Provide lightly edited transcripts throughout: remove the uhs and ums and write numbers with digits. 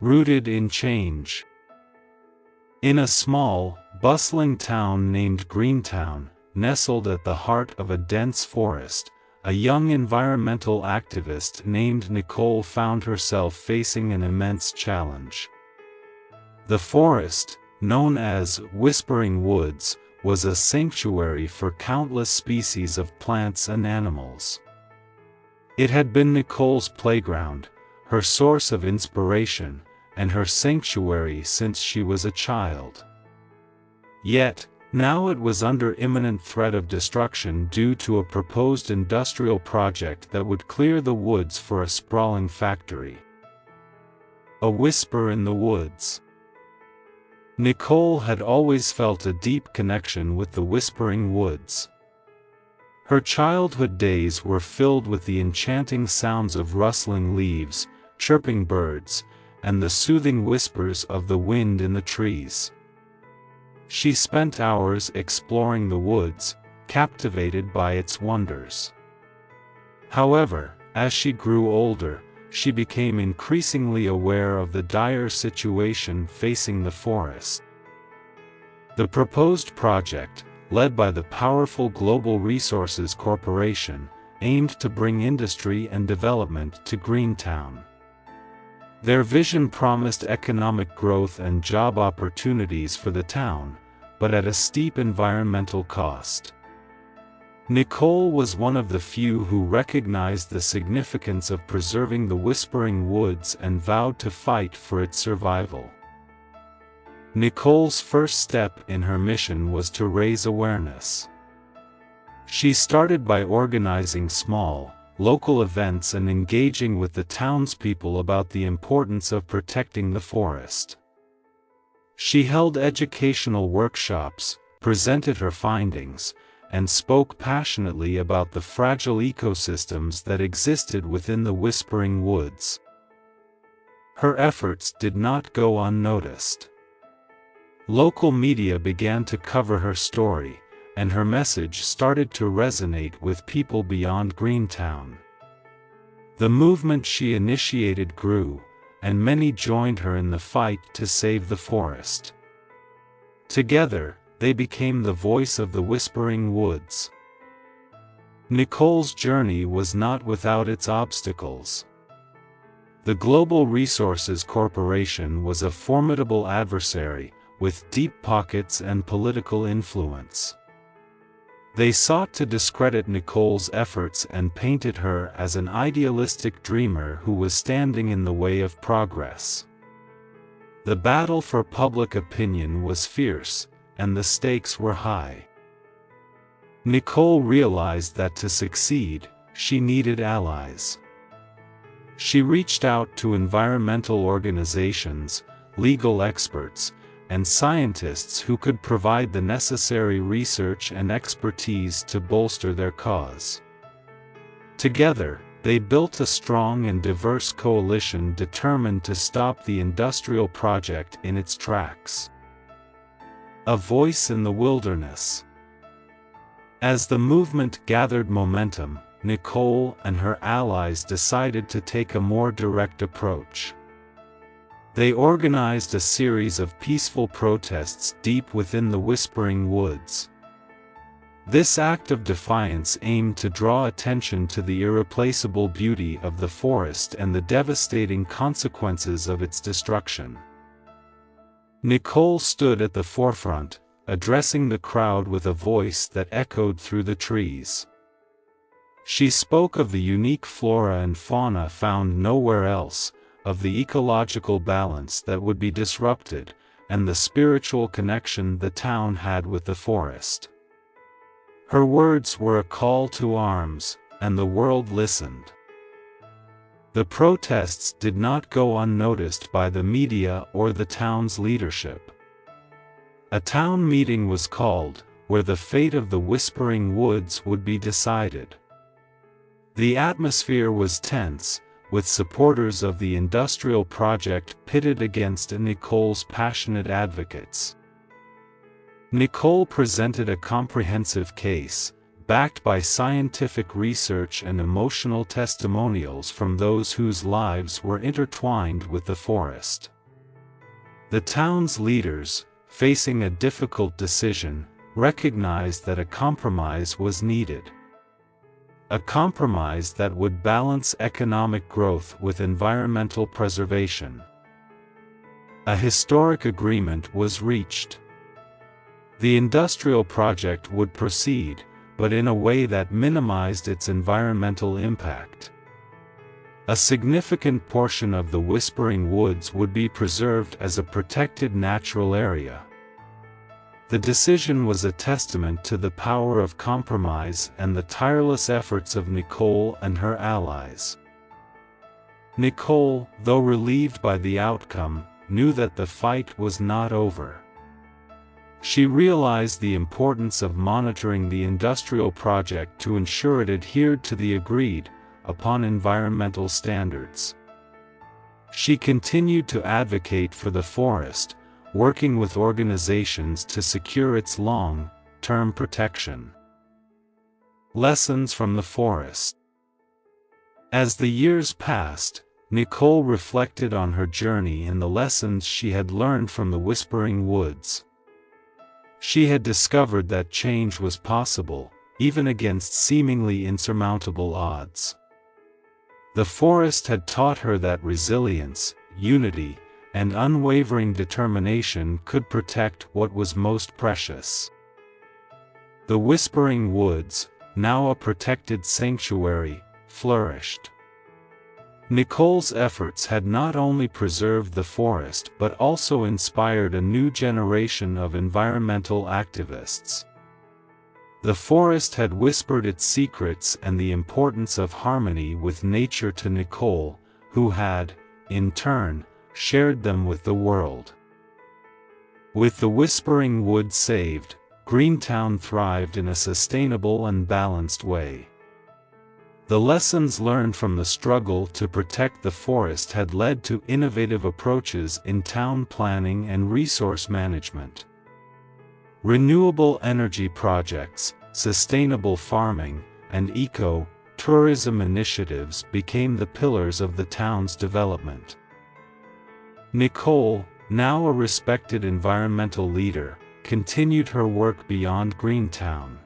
Rooted in change. In a small, bustling town named Greentown, nestled at the heart of a dense forest, a young environmental activist named Nicole found herself facing an immense challenge. The forest, known as Whispering Woods, was a sanctuary for countless species of plants and animals. It had been Nicole's playground, her source of inspiration, and her sanctuary since she was a child. Yet, now it was under imminent threat of destruction due to a proposed industrial project that would clear the woods for a sprawling factory. A whisper in the woods. Nicole had always felt a deep connection with the Whispering Woods. Her childhood days were filled with the enchanting sounds of rustling leaves, chirping birds, and the soothing whispers of the wind in the trees. She spent hours exploring the woods, captivated by its wonders. However, as she grew older, she became increasingly aware of the dire situation facing the forest. The proposed project, led by the powerful Global Resources Corporation, aimed to bring industry and development to Greentown. Their vision promised economic growth and job opportunities for the town, but at a steep environmental cost. Nicole was one of the few who recognized the significance of preserving the Whispering Woods and vowed to fight for its survival. Nicole's first step in her mission was to raise awareness. She started by organizing small, local events and engaging with the townspeople about the importance of protecting the forest. She held educational workshops, presented her findings, and spoke passionately about the fragile ecosystems that existed within the Whispering Woods. Her efforts did not go unnoticed. Local media began to cover her story, and her message started to resonate with people beyond Greentown. The movement she initiated grew, and many joined her in the fight to save the forest. Together, they became the voice of the Whispering Woods. Nicole's journey was not without its obstacles. The Global Resources Corporation was a formidable adversary, with deep pockets and political influence. They sought to discredit Nicole's efforts and painted her as an idealistic dreamer who was standing in the way of progress. The battle for public opinion was fierce, and the stakes were high. Nicole realized that to succeed, she needed allies. She reached out to environmental organizations, legal experts, and scientists who could provide the necessary research and expertise to bolster their cause. Together, they built a strong and diverse coalition determined to stop the industrial project in its tracks. A voice in the wilderness. As the movement gathered momentum, Nicole and her allies decided to take a more direct approach. They organized a series of peaceful protests deep within the Whispering Woods. This act of defiance aimed to draw attention to the irreplaceable beauty of the forest and the devastating consequences of its destruction. Nicole stood at the forefront, addressing the crowd with a voice that echoed through the trees. She spoke of the unique flora and fauna found nowhere else, of the ecological balance that would be disrupted, and the spiritual connection the town had with the forest. Her words were a call to arms, and the world listened. The protests did not go unnoticed by the media or the town's leadership. A town meeting was called, where the fate of the Whispering Woods would be decided. The atmosphere was tense, with supporters of the industrial project pitted against Nicole's passionate advocates. Nicole presented a comprehensive case, backed by scientific research and emotional testimonials from those whose lives were intertwined with the forest. The town's leaders, facing a difficult decision, recognized that a compromise was needed. A compromise that would balance economic growth with environmental preservation. A historic agreement was reached. The industrial project would proceed, but in a way that minimized its environmental impact. A significant portion of the Whispering Woods would be preserved as a protected natural area. The decision was a testament to the power of compromise and the tireless efforts of Nicole and her allies. Nicole, though relieved by the outcome, knew that the fight was not over. She realized the importance of monitoring the industrial project to ensure it adhered to the agreed-upon environmental standards. She continued to advocate for the forest, working with organizations to secure its long-term protection. Lessons from the forest. As the years passed, Nicole reflected on her journey and the lessons she had learned from the Whispering Woods. She had discovered that change was possible, even against seemingly insurmountable odds. The forest had taught her that resilience, unity, and unwavering determination could protect what was most precious. The Whispering Woods, now a protected sanctuary, flourished. Nicole's efforts had not only preserved the forest but also inspired a new generation of environmental activists. The forest had whispered its secrets and the importance of harmony with nature to Nicole, who had, in turn, shared them with the world. With the Whispering Woods saved, Greentown thrived in a sustainable and balanced way. The lessons learned from the struggle to protect the forest had led to innovative approaches in town planning and resource management. Renewable energy projects, sustainable farming, and eco-tourism initiatives became the pillars of the town's development. Nicole, now a respected environmental leader, continued her work beyond Greentown.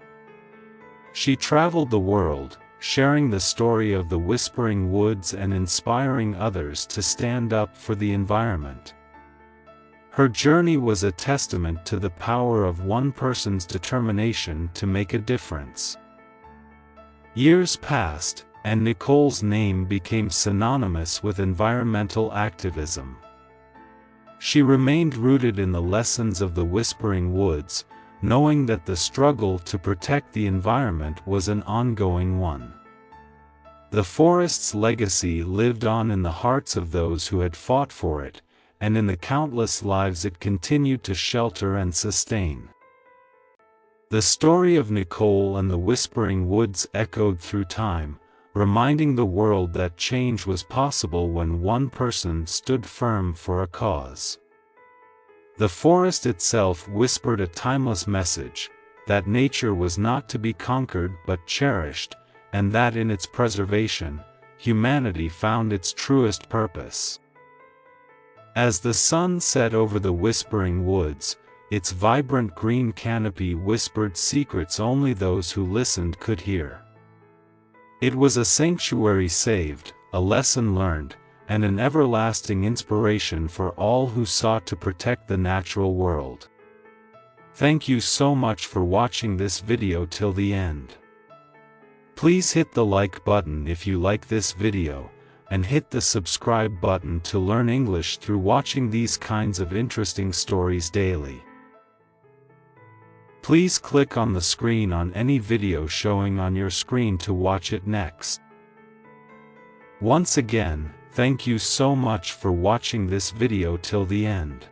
She traveled the world, sharing the story of the Whispering Woods and inspiring others to stand up for the environment. Her journey was a testament to the power of one person's determination to make a difference. Years passed, and Nicole's name became synonymous with environmental activism. She remained rooted in the lessons of the Whispering Woods, knowing that the struggle to protect the environment was an ongoing one. The forest's legacy lived on in the hearts of those who had fought for it, and in the countless lives it continued to shelter and sustain. The story of Nicole and the Whispering Woods echoed through time, reminding the world that change was possible when one person stood firm for a cause. The forest itself whispered a timeless message, that nature was not to be conquered but cherished, and that in its preservation, humanity found its truest purpose. As the sun set over the Whispering Woods, its vibrant green canopy whispered secrets only those who listened could hear. It was a sanctuary saved, a lesson learned, and an everlasting inspiration for all who sought to protect the natural world. Thank you so much for watching this video till the end. Please hit the like button if you like this video, and hit the subscribe button to learn English through watching these kinds of interesting stories daily. Please click on the screen on any video showing on your screen to watch it next. Once again, thank you so much for watching this video till the end.